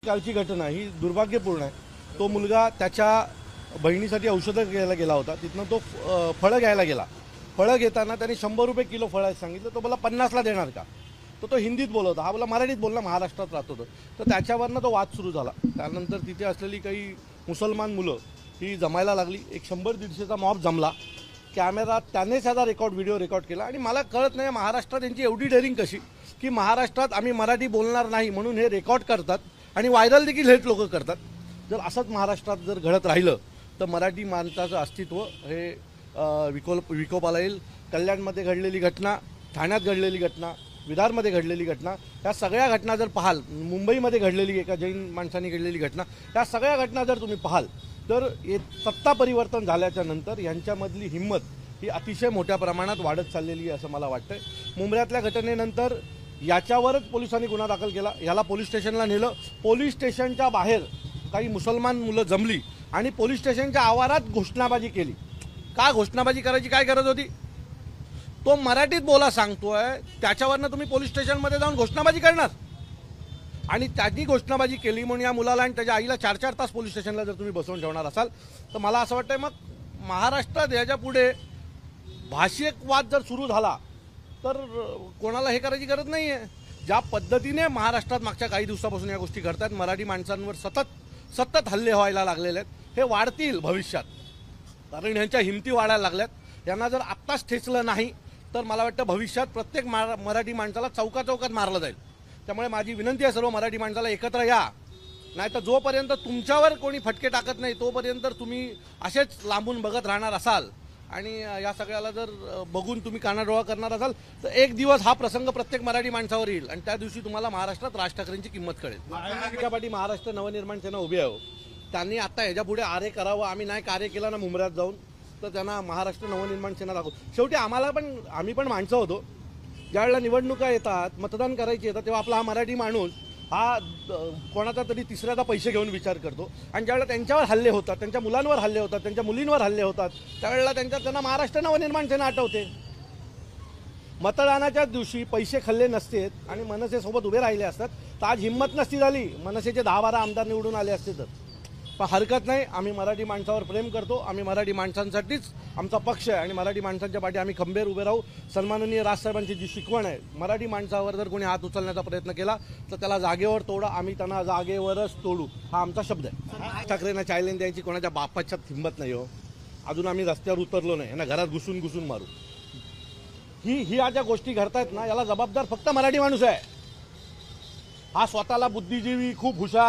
कालची घटना ही दुर्भाग्यपूर्ण आहे। तो मुलगा त्याच्या बहिणीसाठी औषधं घ्यायला गेला होता। तिथनं तो फळं घ्यायला गेला। फळं घेताना त्याने 100 रुपये किलो फळं सांगितलं। तो बोला 50ला देणार का? तो हिंदीत बोलत होता। हा बोला मराठीत बोलला, महाराष्ट्रात राहतो तर त्याच्यावरनं तो वाद सुरू झाला। त्यानंतर तिथे असलेली काही मुसलमान मुलं ही जमायला लागली। एक 100-150चा मॉब जमला। कॅमेरा त्याने साधा व्हिडिओ रेकॉर्ड केला आणि मला कळत नाही महाराष्ट्रात यांची एवढी डेअरिंग कशी की महाराष्ट्रात आम्ही मराठी बोलणार नाही म्हणून हे रेकॉर्ड करतात आणि व्हायरल देखील हेच लोक करतात। जर असंच महाराष्ट्रात जर घडत राहिलं तर मराठी माणसाचं अस्तित्व हे विकोपाला येईल। कल्याणमध्ये घडलेली घटना, ठाण्यात घडलेली घटना, विदारमध्ये घडलेली घटना, या सगळ्या घटना जर पाहाल, मुंबईमध्ये घडलेली एका जैन माणसाने घडलेली घटना, या सगळ्या घटना जर तुम्ही पाहाल तर सत्ता परिवर्तन झाल्याच्या नंतर यांच्यामधली हिंमत ही अतिशय मोठ्या प्रमाणात वाढत चाललेली आहे असं मला वाटतंय। मुंबईतल्या घटनेनंतर याच्यावरच पोलिसांनी गुन्हा दाखल केला। याला पोलीस स्टेशनला नेलं। पोलीस स्टेशनच्या बाहेर काही मुसलमान मुलं जमली आणि पोलीस स्टेशनच्या आवारात घोषणाबाजी केली। का घोषणाबाजी करायची काय गरज होती? तो मराठीत बोला सांगतोय, त्याच्यावरनं तुम्ही पोलीस स्टेशनमध्ये जाऊन घोषणाबाजी करणार? आणि त्यांनी घोषणाबाजी केली म्हणून या मुलाला आणि त्याच्या आईला 4-4 तास पोलीस स्टेशनला जर तुम्ही बसवून ठेवणार असाल तर मला असं वाटतंय मग महाराष्ट्रात याच्या पुढे भाषिक वाद जर सुरू झाला तर कोणाला हे करायची गरज नाही आहे। ज्या पद्धतीने महाराष्ट्रात मागच्या काही दिवसापासून या गोष्टी घडतात, मराठी माणसांवर सतत हल्ले व्हायला लागलेले आहेत, हे वाढतील भविष्यात। कारण यांच्या हिमती वाढायला लागल्यात। यांना जर आत्ताच ठेचलं नाही तर मला वाटतं भविष्यात प्रत्येक मराठी माणसाला चौकात मारलं जाईल। त्यामुळे माझी विनंती आहे सर्व मराठी माणसाला एकत्र या, नाही तर जोपर्यंत तुमच्यावर कोणी फटके टाकत नाही तोपर्यंत तुम्ही असेच लांबून बघत राहणार असाल आणि या सगळ्याला जर बघून तुम्ही कानाडोळा करणार असाल तर एक दिवस हा प्रसंग प्रत्येक मराठी माणसावर येईल आणि त्या दिवशी तुम्हाला महाराष्ट्रात राज ठाकरेंची किंमत कळेल। त्यासाठी महाराष्ट्र नवनिर्माण सेना उभी आहे। त्यांनी आता ह्याच्या पुढे आरे करावं। आम्ही नाही कार्य केलं ना मुंबऱ्यात जाऊन तर त्यांना महाराष्ट्र नवनिर्माण सेना दाखवू। शेवटी आम्ही पण माणसं होतो। ज्यावेळेला निवडणुका येतात, मतदान करायची येतात, तेव्हा आपला हा मराठी माणूस हा कोणाचा तरी तिसऱ्याचा पैसे घेऊन विचार करतो आणि ज्यावेळेला त्यांच्यावर हल्ले होतात, त्यांच्या मुलांवर हल्ले होतात, त्यांच्या मुलींवर हल्ले होतात, त्यावेळेला त्यांना महाराष्ट्र नवनिर्माण सेना आठवते। मतदानाच्या दिवशी पैसे खाल्ले नसतेत आणि मनसेसोबत उभे राहिले असतात तर आज हिंमत नसती झाली, मनसेचे 10-12 आमदार निवडून आले असते तर। पण हरकत नाही, आम्ही मराठी माणसावर प्रेम करतो। आम्ही मराठी माणसांसाठीच आमचा पक्ष आहे आणि मराठी माणसांच्या पाठी आम्ही खंबीर उभे राहू। सन्माननीय राजसाहेबांची जी शिकवण आहे, मराठी माणसावर जर कोणी हात उचलण्याचा प्रयत्न केला तर त्याला जागेवर तोडा, आम्ही त्यांना जागेवरच तोडू, हा आमचा शब्द आहे। ठाकरेंना चॅलेंज द्यायची कोणाच्या बापाच्यात हिंमत नाही हो। अजून आम्ही रस्त्यावर उतरलो नाही, यांना घरात घुसून मारू। ही ज्या गोष्टी घडतायत ना, याला जबाबदार फक्त मराठी माणूस आहे। हा स्वतःला बुद्धिजीवी, खूप हुशार